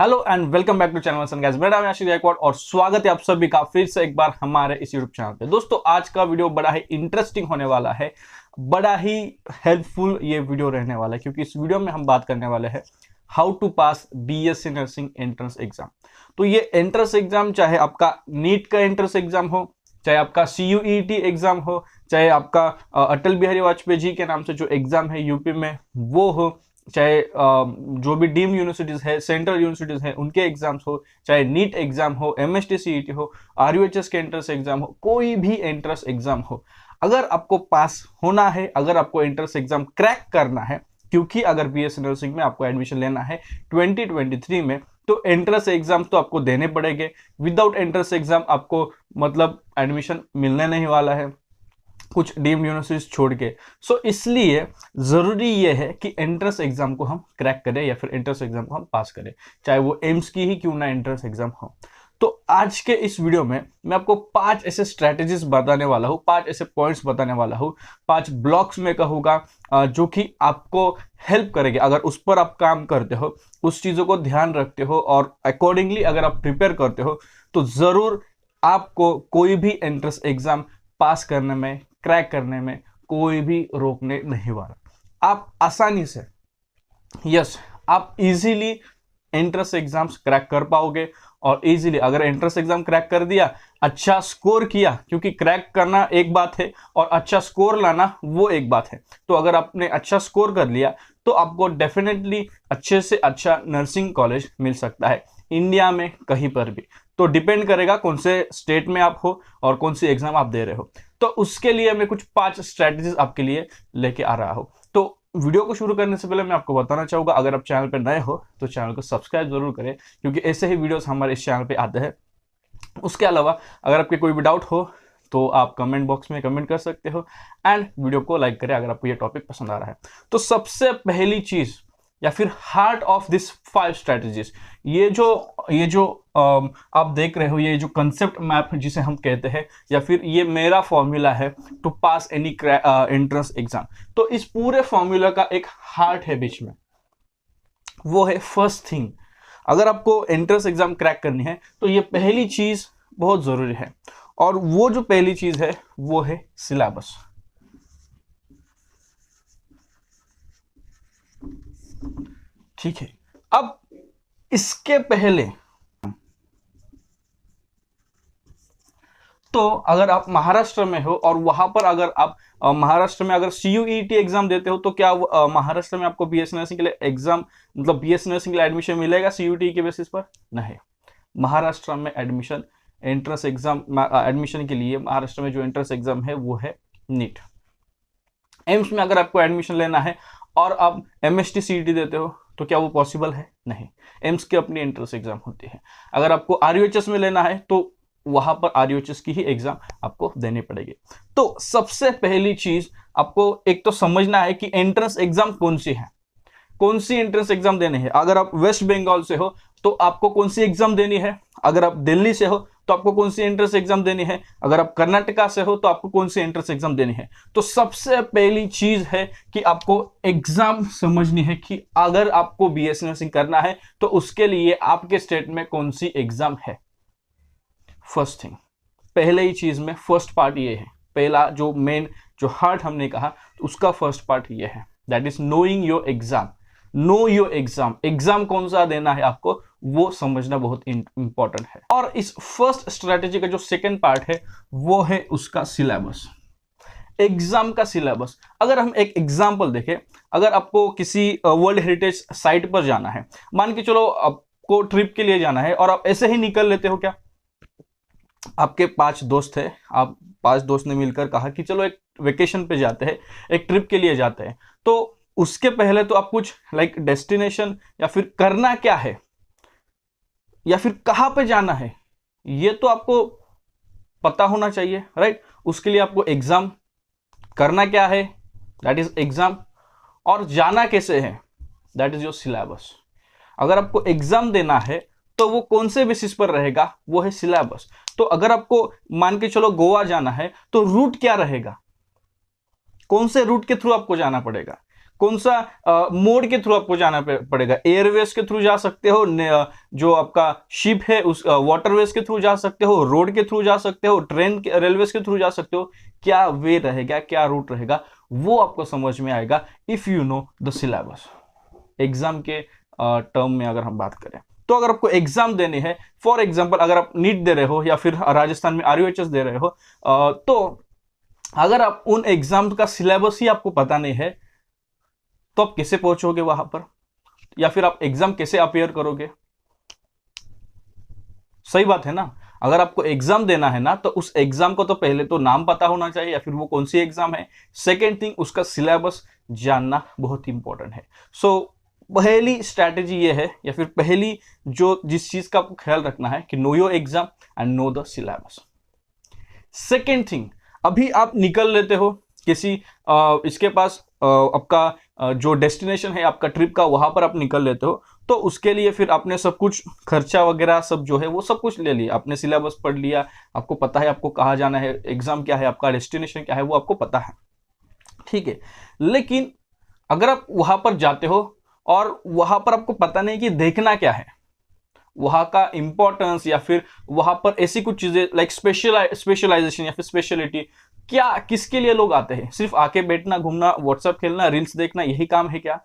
Hello and welcome back to channel सन guys. मेरा नाम है आशीष गायकवाड़ और स्वागत है आप सभी का फिर से एक बार हमारे इस यूट्यूब चैनल पे। दोस्तों आज का वीडियो बड़ा ही इंटरेस्टिंग होने वाला है, बड़ा ही हेल्पफुल ये वीडियो रहने वाला है, क्योंकि इस वीडियो में हम बात करने वाले हैं how to pass BSc nursing entrance exam. तो ये एंट्रेंस एग्जाम चाहे आपका नीट का एंट्रेंस एग्जाम हो, चाहे आपका CUET एग्जाम हो, चाहे आपका अटल बिहारी वाजपेयी जी के नाम से जो एग्जाम है यूपी में वो हो, चाहे जो भी डीम्ड यूनिवर्सिटीज है, सेंट्रल यूनिवर्सिटीज है उनके एग्जाम्स हो, चाहे नीट एग्जाम हो, MST CET हो, RUHS के एंट्रेंस एग्जाम हो, कोई भी एंट्रेंस एग्जाम हो, अगर आपको पास होना है, अगर आपको एंट्रेंस एग्जाम क्रैक करना है, क्योंकि अगर बीएससी नर्सिंग में आपको एडमिशन लेना है 2023 में, तो एंट्रेंस एग्जाम तो आपको देने पड़ेंगे। विदाउट एंट्रेंस एग्जाम आपको मतलब एडमिशन मिलने नहीं वाला है, कुछ डीम्ड यूनिवर्सिटीज छोड़ के। सो इसलिए जरूरी ये है कि एंट्रेंस एग्जाम को हम क्रैक करें या फिर एंट्रेंस एग्जाम को हम पास करें, चाहे वो एम्स की ही क्यों ना एंट्रेंस एग्जाम हो। तो आज के इस वीडियो में मैं आपको 5 ऐसे स्ट्रैटेजीज बताने वाला हूँ, 5 ऐसे पॉइंट्स बताने वाला हूँ, 5 ब्लॉक्स में कहूँगा जो कि आपको हेल्प करेंगे। अगर उस पर आप काम करते हो, उस चीज़ों को ध्यान रखते हो और अकॉर्डिंगली अगर आप प्रिपेयर करते हो, तो ज़रूर आपको कोई भी एंट्रेंस एग्जाम पास करने में, क्रैक करने में कोई भी रोकने नहीं वाला। आप आसानी से, आप इजीली एंट्रेंस एग्जाम्स क्रैक कर पाओगे। और इजीली अगर एंट्रेंस एग्जाम क्रैक कर दिया, अच्छा स्कोर किया, क्योंकि क्रैक करना एक बात है और अच्छा स्कोर लाना वो एक बात है। तो अगर आपने अच्छा स्कोर कर लिया तो आपको डेफिनेटली अच्छे से अच्छा नर्सिंग कॉलेज मिल सकता है इंडिया में कहीं पर भी। तो डिपेंड करेगा कौन से स्टेट में आप हो और कौन सी एग्जाम आप दे रहे हो। तो उसके लिए मैं कुछ 5 स्ट्रैटेजीज आपके लिए लेके आ रहा हूं। तो वीडियो को शुरू करने से पहले मैं आपको बताना चाहूंगा, अगर आप चैनल पर नए हो तो चैनल को सब्सक्राइब जरूर करें, क्योंकि ऐसे ही वीडियोस हमारे इस चैनल पे आते हैं। उसके अलावा अगर आपके कोई भी डाउट हो तो आप कमेंट बॉक्स में कमेंट कर सकते हो एंड वीडियो को लाइक करें अगर आपको ये टॉपिक पसंद आ रहा है। तो सबसे पहली चीज या फिर हार्ट ऑफ दिस 5 स्ट्रैटेजीज, ये जो आप देख रहे हो, ये जो कंसेप्ट मैप जिसे हम कहते हैं, या फिर ये मेरा फॉर्मूला है to pass any entrance exam. तो इस पूरे फॉर्मूला का एक हार्ट है बीच में, वो है फर्स्ट थिंग। अगर आपको एंट्रेंस एग्जाम क्रैक करनी है तो ये पहली चीज बहुत जरूरी है, और वो जो पहली चीज है वो है सिलेबस। ठीक है, अब इसके पहले तो अगर आप महाराष्ट्र में हो और वहां पर अगर आप महाराष्ट्र में अगर CUET एग्जाम देते हो, तो क्या महाराष्ट्र में आपको बीएससी नर्सिंग के लिए एग्जाम मतलब बीएससी नर्सिंग के लिए एडमिशन मिलेगा CUET के बेसिस पर? नहीं। महाराष्ट्र में एडमिशन एंट्रेंस एग्जाम एडमिशन के लिए महाराष्ट्र में जो एंट्रेंस एग्जाम है वो है नीट। एम्स में अगर आपको एडमिशन लेना है और आप MST CET देते हो तो क्या वो पॉसिबल है? नहीं। एम्स की अपनी एंट्रेंस एग्जाम होती है। अगर आपको RUHS में लेना है तो वहां पर RUHS की ही एग्जाम आपको देनी पड़ेगी। तो सबसे पहली चीज आपको एक तो समझना है कि एंट्रेंस एग्जाम कौन सी है, कौन सी एंट्रेंस एग्जाम देनी है। अगर आप वेस्ट बंगाल से हो तो आपको कौन सी एग्जाम देनी है, अगर आप दिल्ली से हो तो आपको कौन सी एंट्रेंस एग्जाम देनी है, अगर आप कर्नाटका से हो तो आपको कौन सी एंट्रेंस एग्जाम देनी है। तो सबसे पहली चीज है कि आपको एग्जाम समझनी है कि अगर आपको बीएससी नर्सिंग करना है तो उसके लिए आपके स्टेट में कौन सी एग्जाम है। फर्स्ट थिंग, पहले ही चीज में फर्स्ट पार्ट ये है, पहला जो मेन जो हार्ट हमने कहा उसका फर्स्ट पार्ट ये है, that is knowing your exam. Know your exam, exam कौन सा देना है आपको वो समझना बहुत इंपॉर्टेंट है। और इस फर्स्ट स्ट्रेटेजी का जो सेकंड पार्ट है वो है उसका सिलेबस, एग्जाम का सिलेबस। अगर हम एक एग्जांपल देखें, अगर आपको किसी वर्ल्ड हेरिटेज साइट पर जाना है, मान के चलो आपको ट्रिप के लिए जाना है और आप ऐसे ही निकल लेते हो, क्या आपके 5 दोस्त है, आप 5 दोस्त ने मिलकर कहा कि चलो एक वेकेशन पे जाते हैं, एक ट्रिप के लिए जाते हैं। तो उसके पहले तो आप कुछ लाइक डेस्टिनेशन या फिर करना क्या है या फिर कहां पे जाना है ये तो आपको पता होना चाहिए, राइट। उसके लिए आपको एग्जाम करना क्या है, दैट इज एग्जाम, और जाना कैसे है, दैट इज योर सिलेबस। अगर आपको एग्जाम देना है तो वो कौन से बेसिस पर रहेगा, वो है सिलेबस। तो अगर आपको मान के चलो गोवा जाना है तो रूट क्या रहेगा, कौन से रूट के थ्रू आपको जाना पड़ेगा, कौन सा मोड के थ्रू आपको जाना पड़ेगा। एयरवेज के थ्रू जा सकते हो, जो आपका शिप है उस वाटरवेज के थ्रू जा सकते हो, रोड के थ्रू जा सकते हो, ट्रेन रेलवेज के थ्रू जा सकते हो। क्या वे रहेगा, क्या रूट रहेगा, वो आपको समझ में आएगा if you know the syllabus. Exam के टर्म में अगर हम बात करें तो अगर आपको एग्जाम देने हैं, फॉर एग्जाम्पल अगर आप नीट दे रहे हो या फिर राजस्थान में RUHS दे रहे हो, तो अगर आप उन एग्जाम का सिलेबस ही आपको पता नहीं है तो आप कैसे पहुंचोगे वहां पर, या फिर आप एग्जाम कैसे अपेयर करोगे। सही बात है ना। अगर आपको एग्जाम देना है ना तो उस एग्जाम को तो पहले तो नाम पता होना चाहिए या फिर वो कौन सी एग्जाम है। सेकेंड थिंग, उसका सिलेबस जानना बहुत इंपॉर्टेंट है। सो पहली स्ट्रैटेजी ये है, या फिर पहली जिस चीज का आपको ख्याल रखना है कि know your exam and know the syllabus. Second thing, अभी आप निकल लेते हो किसी इसके पास आपका जो डेस्टिनेशन है आपका ट्रिप का, वहां पर आप निकल लेते हो, तो उसके लिए फिर आपने सब कुछ खर्चा वगैरह सब जो है वो सब कुछ ले लिया, आपने सिलेबस पढ़ लिया, आपको पता है आपको कहाँ जाना है, एग्जाम क्या है, आपका डेस्टिनेशन क्या है वो आपको पता है, ठीक है। लेकिन अगर आप वहां पर जाते हो और वहां पर आपको पता नहीं कि देखना क्या है, वहां का इंपॉर्टेंस, या फिर वहां पर ऐसी कुछ चीजें लाइक स्पेशलाइजेशन या फिर स्पेशलिटी, क्या किसके लिए लोग आते हैं? सिर्फ आके बैठना, घूमना, व्हाट्सएप खेलना, रील्स देखना, यही काम है क्या?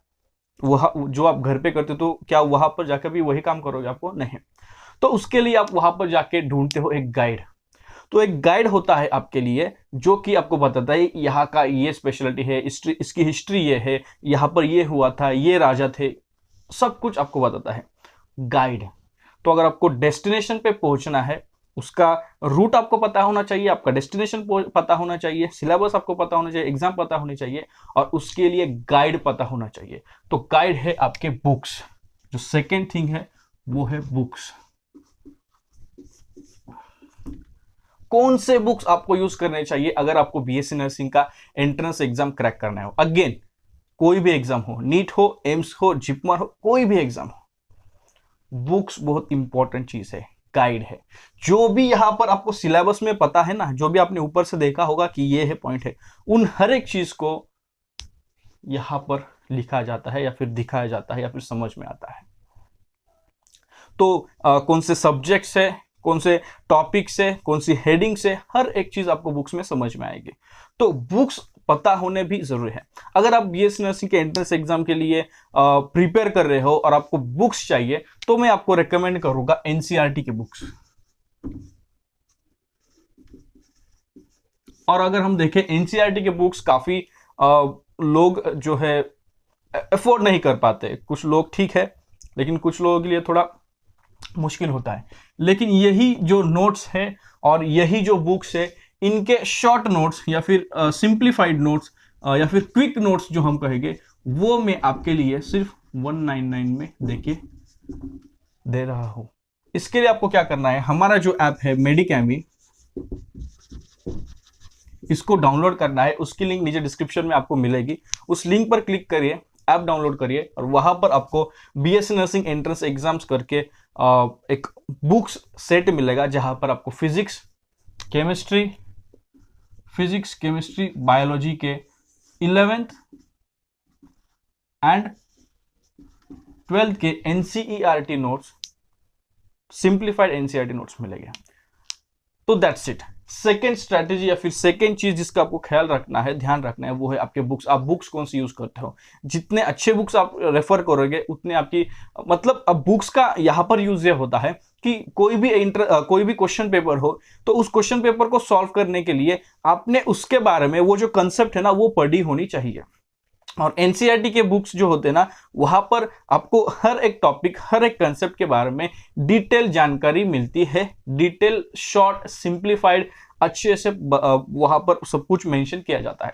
वह जो आप घर पे करते हो, तो क्या वहां पर जाकर भी वही काम करोगे? आपको नहीं। तो उसके लिए आप वहां पर जाके ढूंढते हो एक गाइड। तो एक गाइड होता है आपके लिए जो कि आपको बताता है यहाँ का ये स्पेशलिटी है, इसकी हिस्ट्री ये है, यहाँ पर ये हुआ था, ये राजा थे, सब कुछ आपको बताता है गाइड। तो अगर आपको डेस्टिनेशन पे पहुंचना है, उसका रूट आपको पता होना चाहिए, आपका डेस्टिनेशन पता होना चाहिए, सिलेबस आपको पता होना चाहिए, एग्जाम पता होनी चाहिए, और उसके लिए गाइड पता होना चाहिए। तो गाइड है आपके बुक्स। जो सेकेंड थिंग है वो है बुक्स। कौन से बुक्स आपको यूज करने चाहिए अगर आपको BSc नर्सिंग का एंट्रेंस एग्जाम क्रैक करना हो? अगेन, कोई भी एग्जाम हो, नीट हो, एम्स हो, जिपमर हो, कोई भी एग्जाम हो, बुक्स बहुत इंपॉर्टेंट चीज है, गाइड है। जो भी यहां पर आपको सिलेबस में पता है ना, जो भी आपने ऊपर से देखा होगा कि ये है पॉइंट है, उन हर एक चीज को यहां पर लिखा जाता है या फिर दिखाया जाता है या फिर समझ में आता है। तो कौन से सब्जेक्ट्स है, कौन से टॉपिक्स है, कौन सी हेडिंग्स है, हर एक चीज आपको बुक्स में समझ में आएगी। तो बुक्स पता होने भी जरूरी है। अगर आप BSc नर्सिंग के एंट्रेंस एग्जाम के लिए प्रिपेयर कर रहे हो और आपको बुक्स चाहिए, तो मैं आपको रेकमेंड करूंगा NCERT के बुक्स। और अगर हम देखें NCERT के बुक्स काफी लोग जो है अफोर्ड नहीं कर पाते। कुछ लोग ठीक है, लेकिन कुछ लोगों के लिए थोड़ा मुश्किल होता है। लेकिन यही जो नोट्स है और यही जो बुक्स है, इनके शॉर्ट नोट्स या फिर सिंप्लीफाइड नोट्स या फिर क्विक नोट्स जो हम कहेंगे, वो मैं आपके लिए सिर्फ 199 में देके दे रहा हूं। इसके लिए आपको क्या करना है, हमारा जो ऐप है मेडिकैमी, इसको डाउनलोड करना है। उसकी लिंक नीचे डिस्क्रिप्शन में आपको मिलेगी। उस लिंक पर क्लिक करिए, ऐप डाउनलोड करिए, और वहां पर आपको BSc नर्सिंग एंट्रेंस एग्जाम्स करके एक बुक्स सेट मिलेगा, जहां पर आपको फिजिक्स, केमिस्ट्री, बायोलॉजी के 11th एंड 12th के NCERT notes, simplified NCERT notes मिलेंगे। तो दैट्स इट। सेकेंड स्ट्रैटेजी या फिर सेकेंड चीज जिसका आपको ख्याल रखना है, ध्यान रखना है, वो है आपके बुक्स। आप बुक्स कौन सी यूज करते हो? जितने अच्छे बुक्स आप रेफर करोगे उतने आपकी, मतलब अब बुक्स का यहां पर यूज ये होता है कि कोई भी क्वेश्चन पेपर हो, तो उस क्वेश्चन पेपर को सॉल्व करने के लिए आपने उसके बारे में वो जो कंसेप्ट है ना, वो पढ़ी होनी चाहिए। और NCERT के बुक्स जो होते हैं ना, वहां पर आपको हर एक टॉपिक, हर एक कंसेप्ट के बारे में डिटेल जानकारी मिलती है। डिटेल, शॉर्ट, सिंप्लीफाइड, अच्छे से वहां पर सब कुछ मेंशन किया जाता है।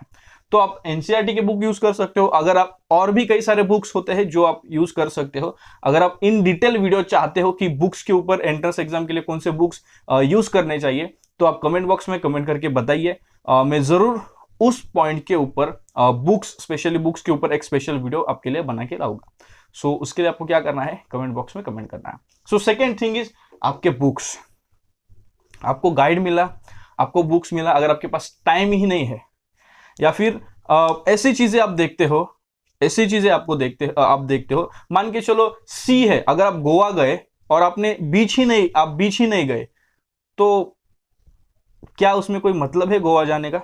तो आप NCERT के बुक यूज कर सकते हो। अगर आप और भी कई सारे बुक्स होते हैं जो आप यूज कर सकते हो। अगर आप इन डिटेल वीडियो चाहते हो कि बुक्स के ऊपर एंट्रेंस एग्जाम के लिए कौन से बुक्स यूज करने चाहिए, तो आप कमेंट बॉक्स में कमेंट करके बताइए। मैं जरूर उस पॉइंट के ऊपर बुक्स, स्पेशली बुक्स के ऊपर एक स्पेशल वीडियो आपके लिए बना के लाऊंगा। सो उसके लिए आपको क्या करना है, कमेंट बॉक्स में कमेंट करना है। सो सेकेंड थिंग इज आपके बुक्स। आपको गाइड मिला, आपको बुक्स मिला। अगर आपके पास टाइम ही नहीं है, या फिर ऐसी चीजें आप देखते हो ऐसी चीजें आप देखते हो। मान के चलो सी है, अगर आप गोवा गए और आप बीच ही नहीं गए, तो क्या उसमें कोई मतलब है गोवा जाने का?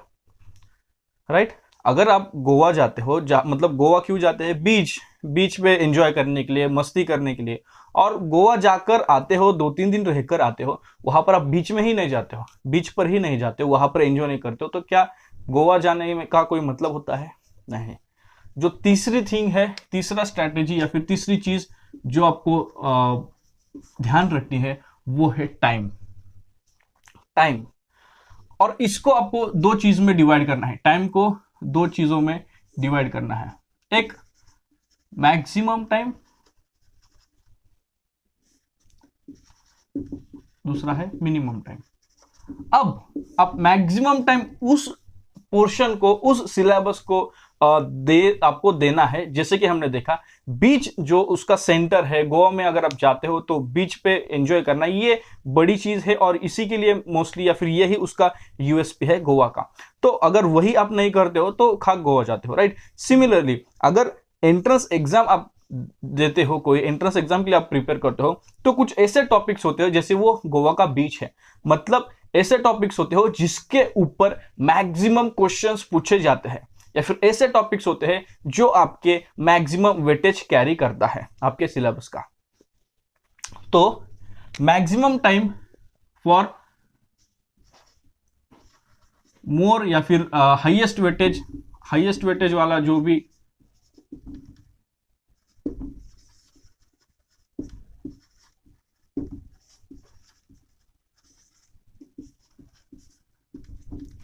राइट? अगर आप गोवा जाते हो, मतलब गोवा क्यों जाते हैं? बीच पे एंजॉय करने के लिए, मस्ती करने के लिए। और गोवा जाकर आते हो, 2-3 दिन रहकर आते हो, वहां पर आप बीच में ही नहीं जाते हो, बीच पर ही नहीं जाते हो, वहां पर एंजॉय नहीं करते हो, तो क्या गोवा जाने में का कोई मतलब होता है? नहीं। जो तीसरी थिंग है, तीसरा स्ट्रैटेजी या फिर तीसरी चीज जो आपको ध्यान रखनी है, वो है टाइम। टाइम, और इसको आपको दो चीज में डिवाइड करना है, टाइम को दो चीजों में डिवाइड करना है। एक मैक्सिमम टाइम, दूसरा है मिनिमम टाइम। अब आप मैक्सिमम टाइम उस पोर्शन को, उस सिलेबस को आपको देना है। जैसे कि हमने देखा, बीच जो उसका सेंटर है, गोवा में अगर आप जाते हो तो बीच पे एंजॉय करना, ये बड़ी चीज है और इसी के लिए मोस्टली, या फिर यही उसका यूएसपी है गोवा का। तो अगर वही आप नहीं करते हो तो खाक गोवा जाते हो, राइट? सिमिलरली, अगर एंट्रेंस एग्जाम आप देते हो, कोई एंट्रेंस एग्जाम के लिए आप प्रिपेयर करते हो, तो कुछ ऐसे टॉपिक्स होते हो, जैसे वो गोवा का बीच है, मतलब ऐसे टॉपिक्स होते हो जिसके ऊपर मैक्सिमम क्वेश्चंस पूछे जाते हैं, या फिर ऐसे टॉपिक्स होते हैं जो आपके मैक्सिमम वेटेज कैरी करता है आपके सिलेबस का। तो मैक्सिमम टाइम फॉर मोर, या फिर हाईएस्ट वेटेज वाला जो भी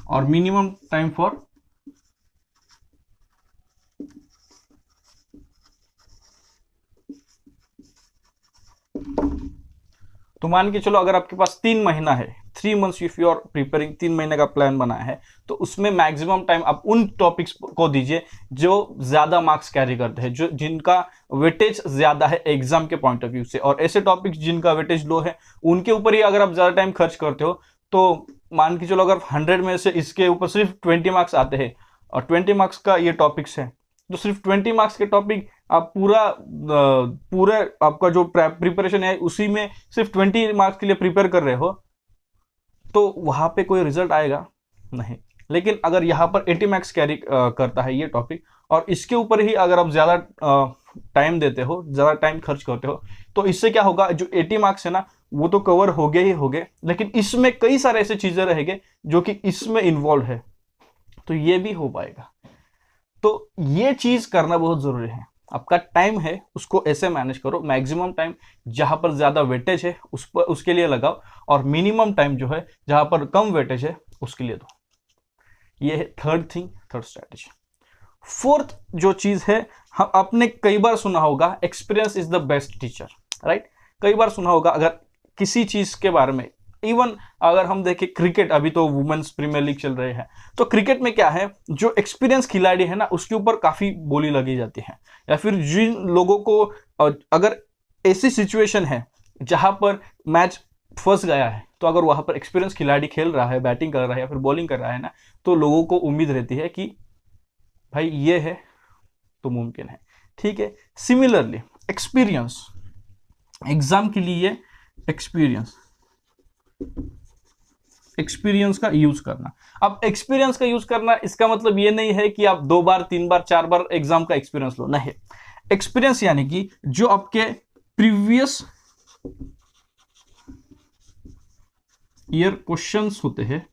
और मिनिमम टाइम फॉर तो मान के चलो, अगर आपके पास 3 महीना है, 3 months if you are preparing, 3 महीने का प्लान बनाया है, तो उसमें मैक्सिमम टाइम आप उन टॉपिक्स को दीजिए जो ज्यादा मार्क्स कैरी करते हैं, जो जिनका वेटेज ज्यादा है एग्जाम के पॉइंट ऑफ व्यू से। और ऐसे टॉपिक्स जिनका वेटेज लो है, उनके ऊपर ही अगर आप ज्यादा टाइम खर्च करते हो, तो मान के चलो अगर 100 में से इसके ऊपर सिर्फ 20 मार्क्स आते हैं और 20 मार्क्स का ये टॉपिक्स है, तो सिर्फ 20 मार्क्स के टॉपिक आप पूरे आपका जो प्रिपरेशन है उसी में सिर्फ 20 मार्क्स के लिए प्रिपेयर कर रहे हो, तो वहां पे कोई रिजल्ट आएगा नहीं। लेकिन अगर यहाँ पर 80 मार्क्स कैरी करता है ये टॉपिक, और इसके ऊपर ही अगर आप ज्यादा टाइम देते हो, ज्यादा टाइम खर्च करते हो, तो इससे क्या होगा, जो 80 मार्क्स है ना, वो तो कवर हो गए ही हो गए, लेकिन इसमें कई सारे ऐसे चीजें रहेंगे जो कि इसमें इन्वॉल्व है, तो ये भी हो पाएगा। तो ये चीज करना बहुत जरूरी है। आपका टाइम है उसको ऐसे मैनेज करो, मैक्सिमम टाइम जहां पर ज्यादा वेटेज है उसके लिए लगाओ, और मिनिमम टाइम जो है जहां पर कम वेटेज है उसके लिए दो। ये है थर्ड स्ट्रैटेजी। फोर्थ जो चीज है, हम आपने कई बार सुना होगा, experience is the best teacher, right? कई बार सुना होगा अगर किसी चीज के बारे में। इवन अगर हम देखें क्रिकेट, अभी तो वुमेन्स प्रीमियर लीग चल रहे हैं, तो क्रिकेट में क्या है, जो एक्सपीरियंस खिलाड़ी है ना, उसके ऊपर काफी बोली लगी जाती है। या फिर जिन लोगों को, अगर ऐसी सिचुएशन है जहां पर मैच फंस गया है, तो अगर वहां पर एक्सपीरियंस खिलाड़ी खेल रहा है, बैटिंग कर रहा है या फिर बॉलिंग कर रहा है ना, तो लोगों को उम्मीद रहती है कि भाई ये है तो मुमकिन है, ठीक है। सिमिलरली एक्सपीरियंस, एग्जाम के लिए एक्सपीरियंस का यूज करना। अब एक्सपीरियंस का यूज करना, इसका मतलब ये नहीं है कि आप 2 बार 3 बार 4 बार एग्जाम का एक्सपीरियंस लो, नहीं। एक्सपीरियंस यानी कि जो आपके प्रीवियस ईयर क्वेश्चंस होते हैं,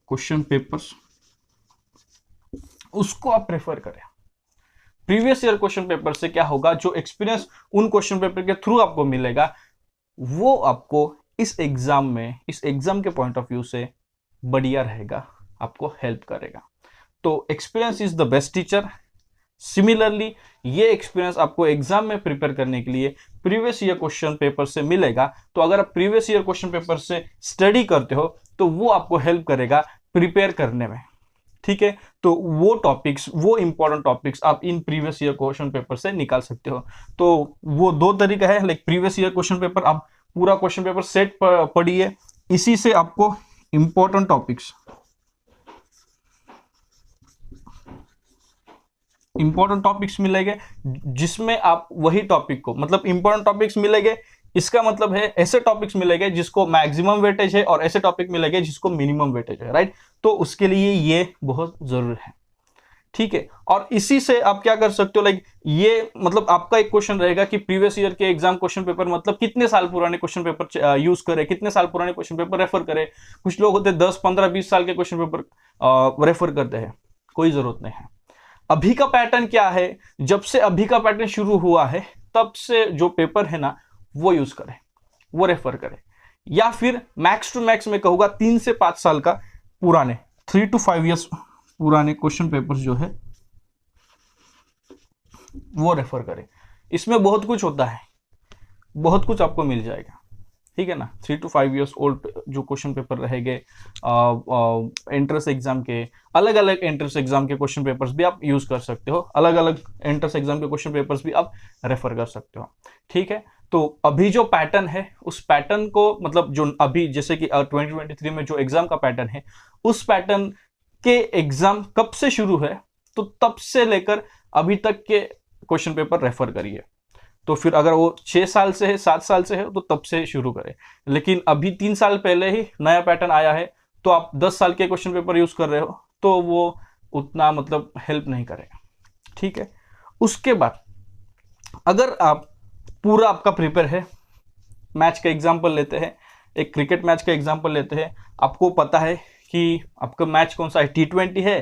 क्वेश्चन पेपर्स, उसको आप प्रेफर करें। प्रीवियस ईयर क्वेश्चन पेपर से क्या होगा, जो एक्सपीरियंस उन क्वेश्चन पेपर के थ्रू आपको मिलेगा, वो आपको इस एग्जाम के पॉइंट ऑफ व्यू से बढ़िया रहेगा, आपको हेल्प करेगा। तो experience is the best teacher. Similarly ये एक्सपीरियंस आपको एग्जाम में प्रिपेयर करने के लिए प्रीवियस ईयर क्वेश्चन पेपर से मिलेगा। तो अगर आप प्रीवियस ईयर क्वेश्चन पेपर से स्टडी करते हो, तो वो आपको हेल्प करेगा प्रिपेयर करने में, ठीक है। तो वो टॉपिक्स, वो इंपॉर्टेंट टॉपिक्स आप in previous year question paper से निकाल सकते हो। तो वो 2 तरीका है, like previous year question paper, आप पूरा क्वेश्चन पेपर सेट पढ़िए, इसी से आपको इंपॉर्टेंट टॉपिक्स इंपॉर्टेंट टॉपिक्स मिलेंगे जिसमें आप वही टॉपिक को, मतलब इंपॉर्टेंट टॉपिक्स मिलेंगे, इसका मतलब है ऐसे टॉपिक्स मिलेंगे जिसको मैक्सिमम वेटेज है और ऐसे टॉपिक मिलेंगे जिसको मिनिमम वेटेज है, राइट। तो उसके लिए ये बहुत जरूरी है, ठीक है। और इसी से आप क्या कर सकते हो, लाइक ये मतलब आपका एक क्वेश्चन रहेगा कि प्रीवियस ईयर के एग्जाम क्वेश्चन पेपर मतलब कितने साल पुराने क्वेश्चन पेपर यूज करें, कितने साल पुराने क्वेश्चन पेपर रेफर करें। कुछ लोग होते हैं 10, 15, 20 साल के क्वेश्चन पेपर रेफर करते हैं, कोई जरूरत नहीं है। अभी का पैटर्न क्या है, जब से अभी का पैटर्न शुरू हुआ है तब से जो पेपर है ना वो यूज करें, वो रेफर करें, या फिर मैक्स टू मैक्स मैं कहूंगा 3 से 5 साल का पुराने 3 to 5 years पुराने क्वेश्चन पेपर्स जो है वो रेफर करें। इसमें बहुत कुछ होता है, बहुत कुछ आपको मिल जाएगा, ठीक है ना। 3 to 5 years ओल्ड जो क्वेश्चन पेपर रहेंगे एंट्रेंस एग्जाम के, अलग अलग एंट्रेंस एग्जाम के क्वेश्चन पेपर्स भी आप यूज कर सकते हो, अलग अलग एंट्रेंस एग्जाम के क्वेश्चन पेपर्स भी आप रेफर कर सकते हो, ठीक है। तो अभी जो पैटर्न है उस पैटर्न को, मतलब जो अभी जैसे कि 2023 में जो एग्जाम का पैटर्न है उस पैटर्न के एग्जाम कब से शुरू है, तो तब से लेकर अभी तक के क्वेश्चन पेपर रेफर करिए। तो फिर अगर वो 6 साल से है, 7 साल से है, तो तब से शुरू करें। लेकिन अभी 3 साल पहले ही नया पैटर्न आया है तो आप 10 साल के क्वेश्चन पेपर यूज कर रहे हो तो वो उतना मतलब हेल्प नहीं करेगा, ठीक है। उसके बाद अगर आप पूरा आपका प्रिपेयर है, मैच का एग्जाम्पल लेते हैं, एक क्रिकेट मैच का एग्जाम्पल लेते हैं, आपको पता है कि आपका मैच कौन सा है, T20 है,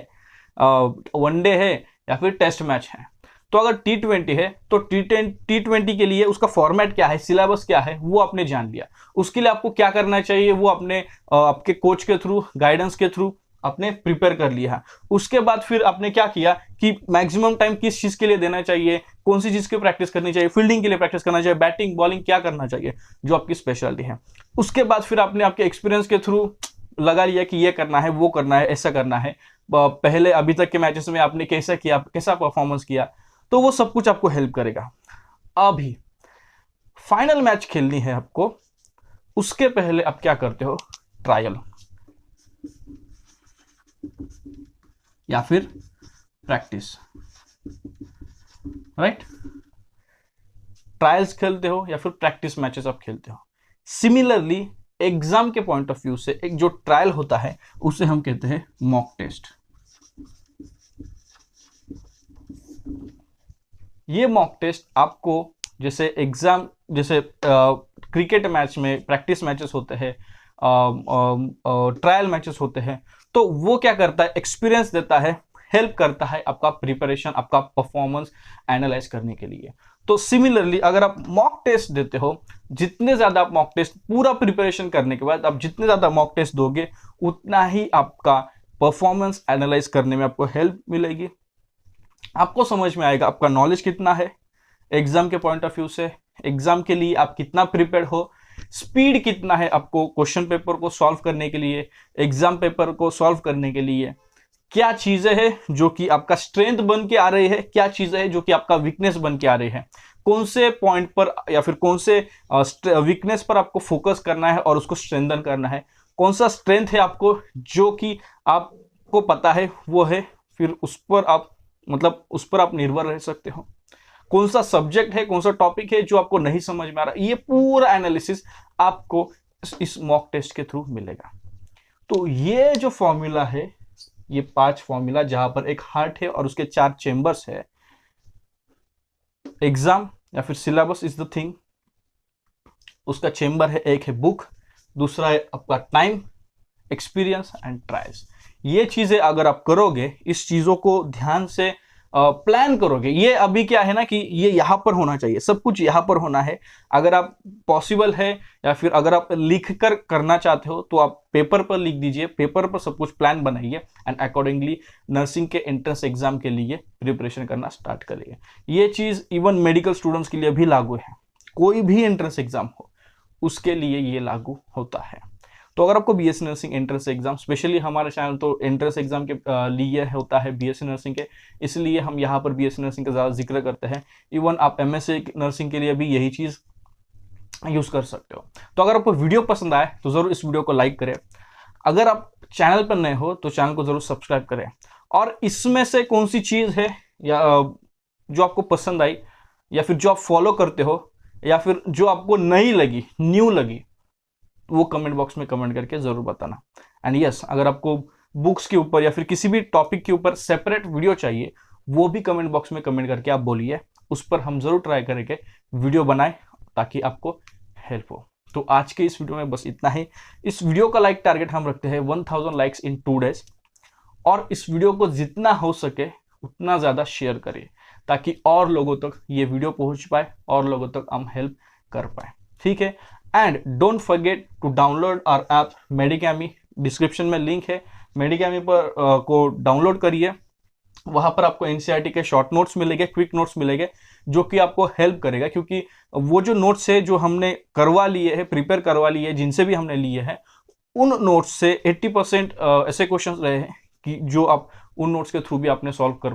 वनडे है या फिर टेस्ट मैच है। तो अगर T20 है तो T20 के लिए उसका फॉर्मेट क्या है, सिलेबस क्या है, वो आपने जान लिया। उसके लिए आपको क्या करना चाहिए, वो अपने आपके कोच के थ्रू, गाइडेंस के थ्रू आपने प्रिपेयर कर लिया। उसके बाद फिर आपने क्या किया कि मैक्सिमम टाइम किस चीज के लिए देना चाहिए, कौन सी चीज की प्रैक्टिस करनी चाहिए, फील्डिंग के लिए प्रैक्टिस करना चाहिए, बैटिंग बॉलिंग क्या करना चाहिए जो आपकी स्पेशलिटी है। उसके बाद फिर आपने आपके एक्सपीरियंस के थ्रू लगा लिया कि ये करना है, वो करना है, ऐसा करना है। पहले अभी तक के मैचेस में आपने कैसा किया, कैसा परफॉर्मेंस किया, तो वो सब कुछ आपको हेल्प करेगा। अभी फाइनल मैच खेलनी है आपको, उसके पहले आप क्या करते हो, ट्रायल या फिर प्रैक्टिस, राइट। ट्रायल्स खेलते हो या फिर प्रैक्टिस मैचेस आप खेलते हो। सिमिलरली एग्जाम के पॉइंट ऑफ व्यू से एक जो ट्रायल होता है उसे हम कहते हैं मॉक टेस्ट। ये मॉक टेस्ट आपको जैसे एग्जाम, जैसे क्रिकेट मैच में प्रैक्टिस मैचेस होते हैं, ट्रायल मैचेस होते हैं, तो वो क्या करता है, एक्सपीरियंस देता है, हेल्प करता है आपका प्रिपरेशन, आपका परफॉर्मेंस एनालाइज करने के लिए। तो सिमिलरली अगर आप मॉक टेस्ट देते हो, जितने ज्यादा आप मॉक टेस्ट पूरा प्रिपरेशन करने के बाद आप जितने ज्यादा मॉक टेस्ट दोगे उतना ही आपका परफॉर्मेंस एनालाइज करने में आपको हेल्प मिलेगी। आपको समझ में आएगा आपका नॉलेज कितना है एग्जाम के पॉइंट ऑफ व्यू से, एग्जाम के लिए आप कितना प्रिपेयर्ड हो, स्पीड कितना है आपको क्वेश्चन पेपर को सॉल्व करने के लिए, एग्जाम पेपर को सॉल्व करने के लिए, क्या चीजें हैं जो कि आपका स्ट्रेंथ बन के आ रही है, क्या चीजें हैं जो कि आपका वीकनेस बन के आ रही है, कौन से पॉइंट पर या फिर कौन से वीकनेस पर आपको फोकस करना है और उसको स्ट्रेंथन करना है, कौन सा स्ट्रेंथ है आपको जो कि आपको पता है वो है, फिर उस पर आप मतलब उस पर आप निर्भर रह सकते हो, कौन सा सब्जेक्ट है, कौन सा टॉपिक है जो आपको नहीं समझ में आ रहा, ये पूरा एनालिसिस आपको इस मॉक टेस्ट के थ्रू मिलेगा। तो ये जो फॉर्मूला है, ये 5 फॉर्मूला जहां पर एक हार्ट है और उसके 4 चेंबर्स है, एग्जाम या फिर सिलेबस इज द थिंग, उसका चेंबर है, एक है बुक, दूसरा है आपका टाइम, एक्सपीरियंस एंड ट्रायल्स। ये चीजें अगर आप करोगे, इस चीजों को ध्यान से प्लान करोगे, ये अभी क्या है ना कि ये यहां पर होना चाहिए, सब कुछ यहां पर होना है। अगर आप पॉसिबल है या फिर अगर आप लिख कर करना चाहते हो तो आप पेपर पर लिख दीजिए, पेपर पर सब कुछ प्लान बनाइए एंड अकॉर्डिंगली नर्सिंग के एंट्रेंस एग्जाम के लिए प्रिपरेशन करना स्टार्ट करिए। ये चीज इवन मेडिकल स्टूडेंट्स के लिए भी लागू है, कोई भी एंट्रेंस एग्जाम हो उसके लिए ये लागू होता है। तो अगर आपको BSc nursing entrance exam, specially हमारे चैनल तो एंट्रेंस एग्जाम के लिए होता है बीएससी नर्सिंग के, इसलिए हम यहाँ पर बीएससी नर्सिंग का ज़्यादा जिक्र करते हैं। इवन आप एमएससी नर्सिंग के लिए भी यही चीज़ यूज़ कर सकते हो। तो अगर आपको वीडियो पसंद आए तो ज़रूर इस वीडियो को लाइक करें, अगर आप चैनल पर नए हो तो चैनल को ज़रूर सब्सक्राइब करें, और इसमें से कौन सी चीज़ है या जो आपको पसंद आई, या फिर जो आप फॉलो करते हो, या फिर जो आपको नई लगी, न्यू लगी, वो कमेंट बॉक्स में कमेंट करके जरूर बताना। एंड यस, अगर आपको बुक्स के ऊपर या फिर किसी भी टॉपिक के ऊपर सेपरेट वीडियो चाहिए, वो भी कमेंट बॉक्स में कमेंट करके आप बोलिए, उस पर हम जरूर ट्राई करेंगे वीडियो बनाएं ताकि आपको हेल्प हो। तो आज के इस वीडियो में बस इतना ही। इस वीडियो का लाइक टारगेट हम रखते हैं 1000 लाइक्स इन 2 डेज, और इस वीडियो को जितना हो सके उतना ज़्यादा शेयर करिए ताकि और लोगों तक ये वीडियो पहुंच पाए, और लोगों तक हम हेल्प कर पाए, ठीक है। And don't forget to download our app मेडिकैमी। डिस्क्रिप्शन में लिंक है, मेडिकैमी पर को डाउनलोड करिए। वहां पर आपको एनसीईआरटी के शॉर्ट नोट्स मिलेंगे, क्विक नोट्स मिलेंगे, जो कि आपको हेल्प करेगा, क्योंकि वो जो नोट्स है जो हमने करवा लिए हैं, प्रिपेयर करवा लिए हैं, जिनसे भी हमने लिए हैं, उन नोट्स से 80% ऐसे क्वेश्चंस रहे हैं कि जो आप उन नोट्स के थ्रू भी आपने सॉल्व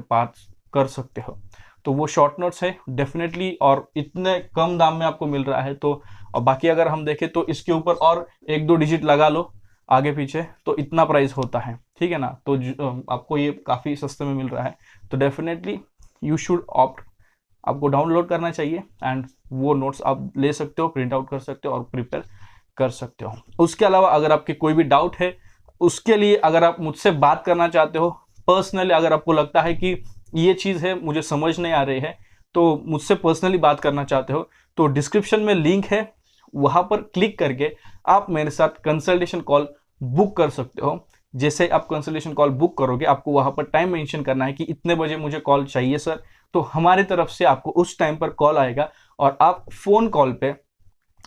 कर सकते हो। तो वो शॉर्ट नोट्स है डेफिनेटली, और इतने कम दाम में आपको मिल रहा है। तो बाकी अगर हम देखें तो इसके ऊपर और 1-2 डिजिट लगा लो आगे पीछे तो इतना प्राइस होता है, ठीक है ना। तो आपको ये काफ़ी सस्ते में मिल रहा है, तो डेफिनेटली यू शुड ऑप्ट, आपको डाउनलोड करना चाहिए। एंड वो नोट्स आप ले सकते हो, प्रिंट आउट कर सकते हो और प्रिपेयर कर सकते हो। उसके अलावा अगर आपके कोई भी डाउट है, उसके लिए अगर आप मुझसे बात करना चाहते हो पर्सनली, अगर आपको लगता है कि ये चीज़ है मुझे समझ नहीं आ रही है, तो मुझसे पर्सनली बात करना चाहते हो, तो डिस्क्रिप्शन में लिंक है, वहाँ पर क्लिक करके आप मेरे साथ कंसल्टेशन कॉल बुक कर सकते हो। जैसे आप कंसल्टेशन कॉल बुक करोगे, आपको वहाँ पर टाइम मेंशन करना है कि इतने बजे मुझे कॉल चाहिए सर, तो हमारी तरफ से आपको उस टाइम पर कॉल आएगा, और आप फ़ोन कॉल पे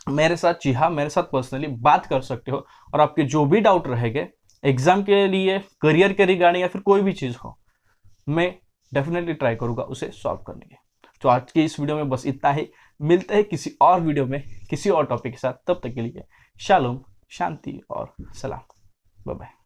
मेरे साथ, जी हाँ, मेरे साथ पर्सनली बात कर सकते हो, और आपके जो भी डाउट रहेंगे एग्जाम के लिए, करियर के रिगार्डिंग, या फिर कोई भी चीज़ हो, मैं डेफिनेटली ट्राई करूँगा उसे सॉल्व करने की। तो आज की इस वीडियो में बस इतना ही। मिलते हैं किसी और वीडियो में किसी और टॉपिक के साथ, तब तक के लिए शालोम, शांति और सलाम, बाय बाय।